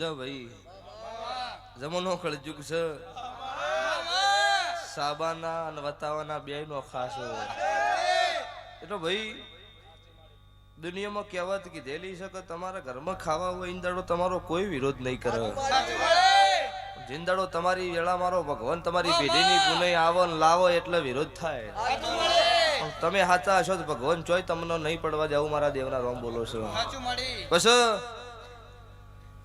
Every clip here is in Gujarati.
જા ભાઈ જમનો ખળજુક છે સાબાના અને વતાવાના બે નો ખાસો એટલે ભાઈ દુનિયામાં કહેવત કીધેલી છે કે તમારા ઘરમાં ખાવા હોય ઈંદાડો તમારો કોઈ વિરોધ નહીં કરે જિંદાડો તમારી વેળા મારો ભગવાન તમારી પેઢીની પુનઃ આવો ને લાવો એટલે વિરોધ થાય પણ તમે સાચા હશો તો ભગવાન ચોય તમને નહીં પડવા દેવું મારા દેવના રોમ બોલો છો બસ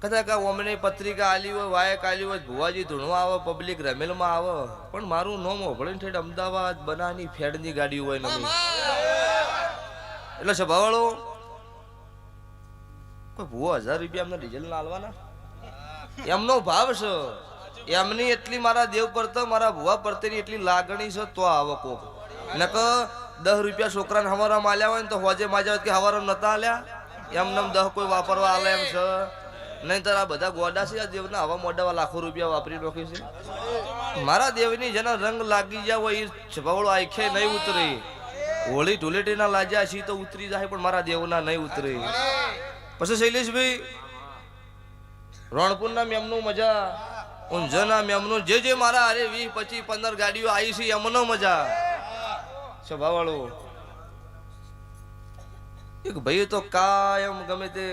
કદાચ ઓમને પત્રિકા આલી હોય વાયક આલી હોય ભુવાજી ધૂણવા આવે પબ્લિક રમેલમાં આવે પણ મારું નોમ હોભળીને ઠેઠ અમદાવાદ બનાની ફેડની ગાડી હોય નવી એટલે સભાવાળો કોઈ ભૂવો 1000 રૂપિયા એમને ડીઝલ ના આલવાના એમનો ભાવ છે એમની એટલી મારા દેવ પર મારા ભુવા પરતેની એટલી લાગણી છે તો આવો કોક નક 10 રૂપિયા છોકરાને હવારા માલ્યા હોય ને તો હોજે માજા કે હવારા નતા આલ્યા એમને 10 કોઈ વાપરવા આલે એમ છે નહીં તો આ બધા ગોડા છે આ દેવના હવા મોઢાવા લાખો રૂપિયા વાપરી નાખી છે મારા દેવની જેના રંગ લાગી ગયા હોય એ છવાળો આંખે નહીં ઉતરે હોળી ધૂળેટીના લાજ્યા છે તો ઉતરી જાય પણ મારા દેવના નહીં ઉતરે પછી શૈલેષભાઈ રણપુરના મેમનું મજા ઊંઝાના મેમનું જે મારા અરે 20 25 15 ગાડીઓ આવી છે એમનો મજા સ્વભાવવાળો એક ભાઈ તો કાયમ ગમે તે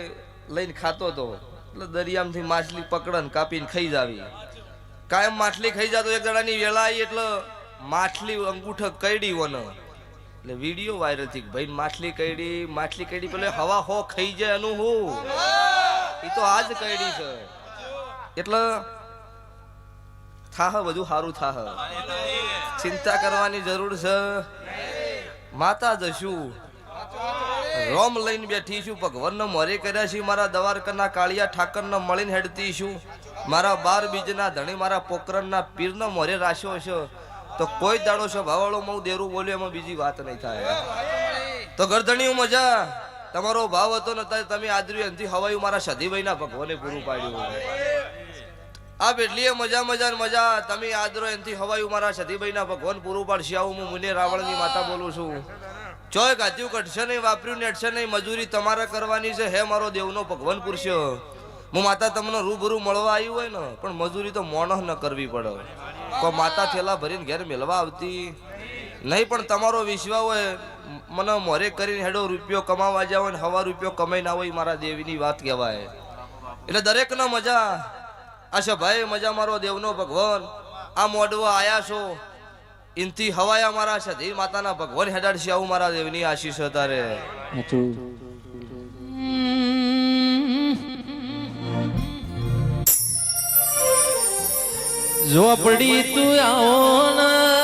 લઈને ખાતો હતો એટલે દરિયામાંથી માછલી પકડન કાપીને ખાઈ જાવી કાયમ માછલી ખાઈ જાતો એક જણાની વેળા આવી એટલે માછલી અંગૂઠો કઈડી વન એટલે વિડીયો વાયરલ થઈ ભાઈ માછલી કઈડી પેલે હવા હો ખાઈ જાય એનું હું એ તો આજ કઈડી છે એટલે થાહ બધું સારું થાહ ચિંતા કરવાની જરૂર છે માતા જશું રોમ લઈને બેઠી છું ભગવાનનો મોરે કર્યા છે મારા દવારકરના કાળિયા ઠાકરનો મળીને હેડતી છું મારા 12 બીજના ધણી મારા પોકરણના પીરનો મોરે રાખ્યો છે તો કોઈ દાડો છે ભાવાળો હું દેરું બોલ્યો એમાં બીજી વાત નહીં થાય તો ગરદણીઓ મજા તમારો ભાવ હતો ને તમે આદરી અંતિ હવાયું મારા સધીભાઈના ભગવાને પૂરું પાડ્યું આ બેટલીએ મજા તમે આદરો એનથી હવાયું મારા સધીભાઈના ભગવાન પૂરું પાડશે આવું હું મુને રાવણની માતા બોલું છું ચોય ગાત્યું કટશે નહીં વાપર્યું નેટશે નહીં મજૂરી તમારે કરવાની છે હે મારો દેવનો ભગવાન પુરુષો હું માતા તમને રૂબરૂ મળવા આવ્યું હોય ને પણ મજૂરી તો મોણસ ન કરવી પડે કોઈ માતા થેલા ભરીને ઘેર મેળવા આવતી નહીં પણ તમારો વિશ્વાસ હોય મને મોરે કરીને હેડો રૂપિયો કમાવા જાવ ને હવા રૂપિયો કમાઈ ના હોય મારા દેવીની વાત કહેવાય એટલે દરેકનો મજા આશા ભાઈ મજા મારો દેવનો ભગવાન આ મોડવા આયા છો ઇનથી હવાયા મારા સધી માતાના ભગવાન હેડાડશે આવું મારા દેવની આશીષ તારે ઝોપડી તું આવો ના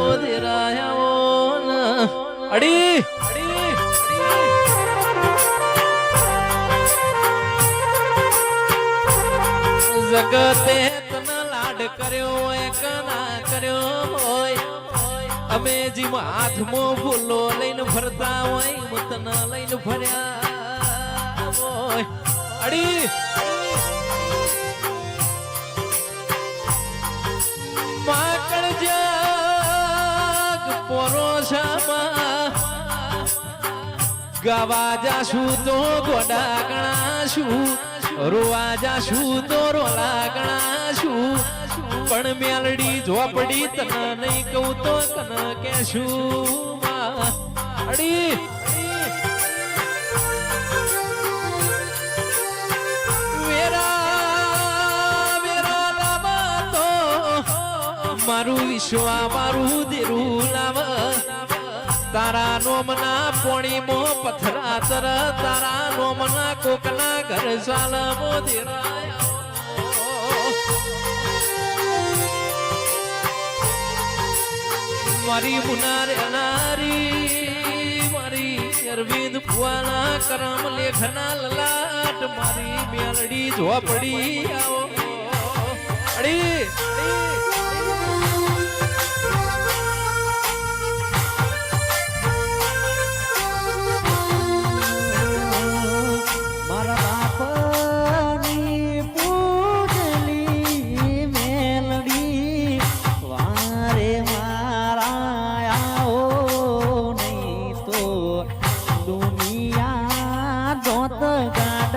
ઓધરાયા ના અડી જગતે તના લાડ કર્યો હોય કના કર્યો હોય અમે જીમ હાથમાં ફૂલો લઈને ફરતા હોય મુતના લઈને ફર્યા હોય અડી માકડ જગ પોરોશામાં ગાવા જાશું તો ગોડા ગણાશું રોવા જાશું તો રોલા ગણાશું પણ મેલડી ઝોપડી તને નહીં કહું તો કને કેશું અડી મારું વિશ્વા મારું દેરું લાવ તારા નોમના પોણીમાં પથરા તર તારા નોમના કોકના ઘર ચાલ મોદિરાયા મારી મુનાર અનારી મારી અરવિંદ ફુવાના કરમ લેખના લલાટ મારી મેલડી ઝોપડી આવો અડી દુનિયા દોત ગાડ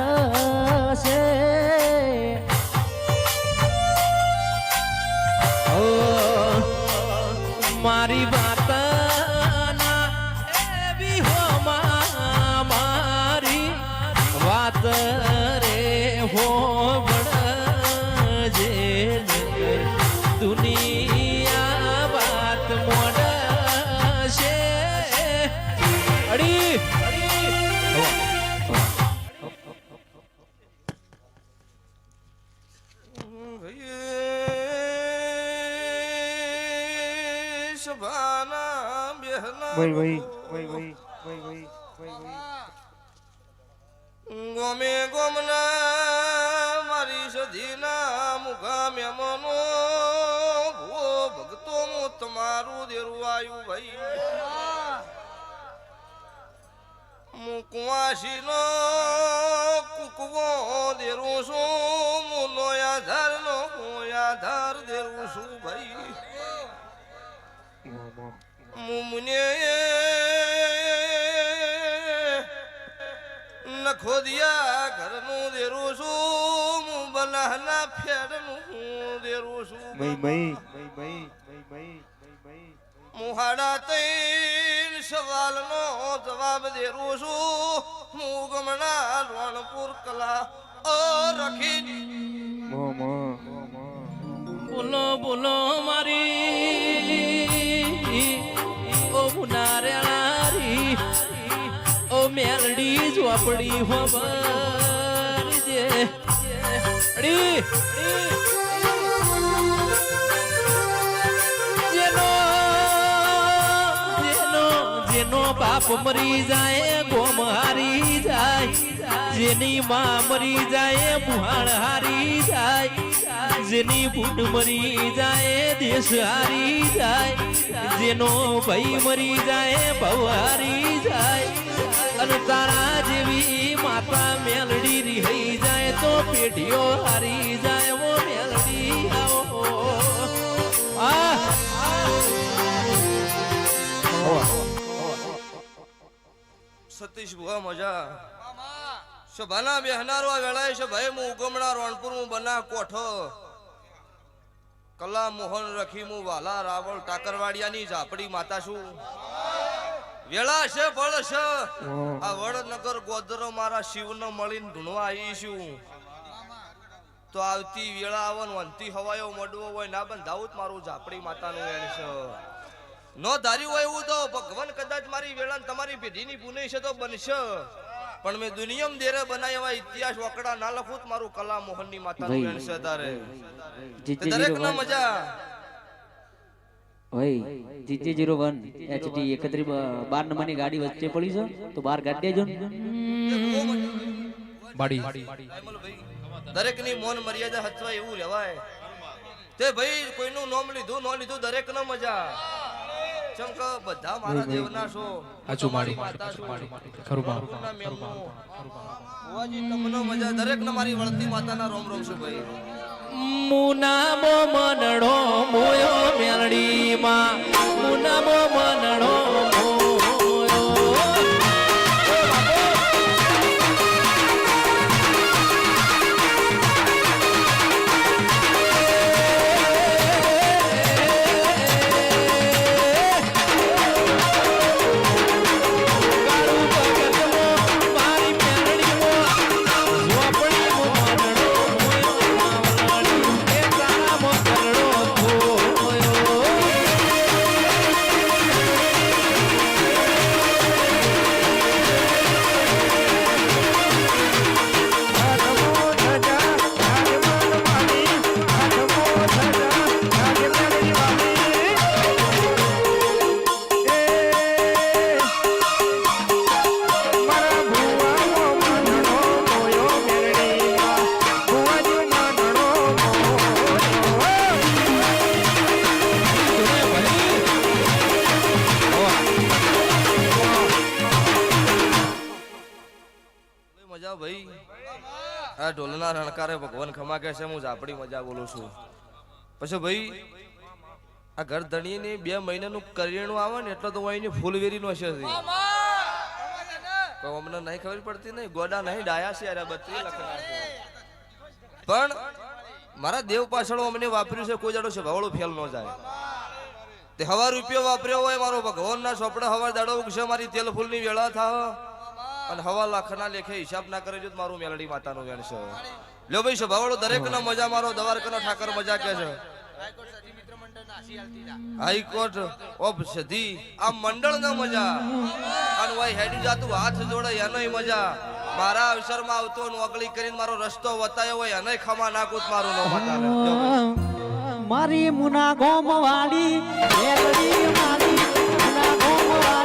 ગોમે ગોમના મારી સધીના મુખા મેમનો ભૂવો ભગતો હું તમારું દેરું આયુ ભાઈ મુકવાસી નો કુકવો દેરું છું મુનો આધાર નો આધાર દેરું છું ભાઈ મુમને નખોદિયા ઘરનું દેરું છું હું બનાના ફેરનું દેરું છું મુહાડા તૈન સવાલનો જવાબ દેરું છું હું ગમણા રણપુર કલા રખી બોલો બોલો મારી ઓ મુનારી ઓ મેલડી ઝોપડી ખબર જે જેનો બાપ મરી જાય ગોમ હારી જાય જેની માં મરી જાય મુહાણ હારી જાય જેની બુન મરી જાય દેશ હારી જાય જેનો ભાઈ મરી જાય ભવ હારી જાય અને તારા જેવી માતા મેલડી રહી જાય તો પેઢીઓ હારી જાય ઓ મેલડી આવો સતીશ ભુવા મજા સભાના બેહનારો આ વેળાએ છે ભાઈ હું ઉગમણા રણપુર હું બના કોઠો કલા મોહન રખી હું વાલા રાવળ ટાકરવાડિયાની ઝાપડી માતા છું વેળા છે બળ છે આ વડનગર ગોદરો મારા શિવને મળીને ઢૂંઢવા આવી છું તો આવતી વેળા આવન વંતી હવાયો મડવો હોય ના બંધાવું મારું ઝાપડી માતાનું વેણ છે નો ધાર્યું હોય એવું તો ભગવાન કદાચ મારી વેળા તમારી પેઢીની પુનઃ છે તો બનશે પણ મેં દુનિયામાં દેરે બનાવ્યા એવા ઇતિહાસ વકડા ના લખું મારું કલા મોહનની માતાનું વેણ છે તારે દરેક ના મજા ભાઈ GJ01 HT 12 નંબરની ગાડી વચ્ચે પડી છે તો બહાર ગાડી દેજો દરેક ની મોન મર્યાદા હચવા એવું રહેવાય તે ભાઈ કોઈનું નામ લીધું ન લીધું દરેક ના મજા ચમક બધા મારા દેવના છો હાચું માડી ખરું તમને મજા દરેક ને મારી વળતી માતાના રોમ રોમ છું ભાઈ મુનામો મનડો મોયો મેલડી માં મુનામો મનડો મજા ભાઈ આ ઢોલના રણકારે ભગવાન ખમા કે છે હું ઝાપડી મજા બોલું છું પછી ભાઈ આ ઘર ધણીની 2 મહિનાનું કરિયાણું આવે ને એટલે તો અહીંની ફૂલવેરીનો હશે તો અમને નહીં ખબર પડતી નહીં ગોડા નહીં ડાયા છે અરે 32 લખના પણ મારા દેવ પાછળ અમને વાપર્યું છે કોઈ જાડો છે ભાવળો ફેલ ન જાય તે હવા રૂપિયો વાપર્યો હોય મારો ભગવાનના ચોપડા હવા દાડો ઉગશે મારી તેલ ફૂલની વેળા થાવ અને હવા લાખના લેખે હિસાબ ના કરે જો મારું મેલડી માતાનું વેણ છે લ્યો ભાઈ સ્વભાવળો દરેક નો મજા મારો દવારકનો ઠાકર મજા કે છે હાઈકોર્ટ ઓફ સધી આ મંડળ નો મજા અને ભાઈ હેડી જાતું હાથ જોડે એનોય મજા મારા અવસરમાં આવતો નોકરી કરીને મારો રસ્તો વતાયો હોય અને ખમા નાકુત મારું નો મતાવે મારી મુના ગોમ વાડી મેલડી મારી મુના ગોમ વાડી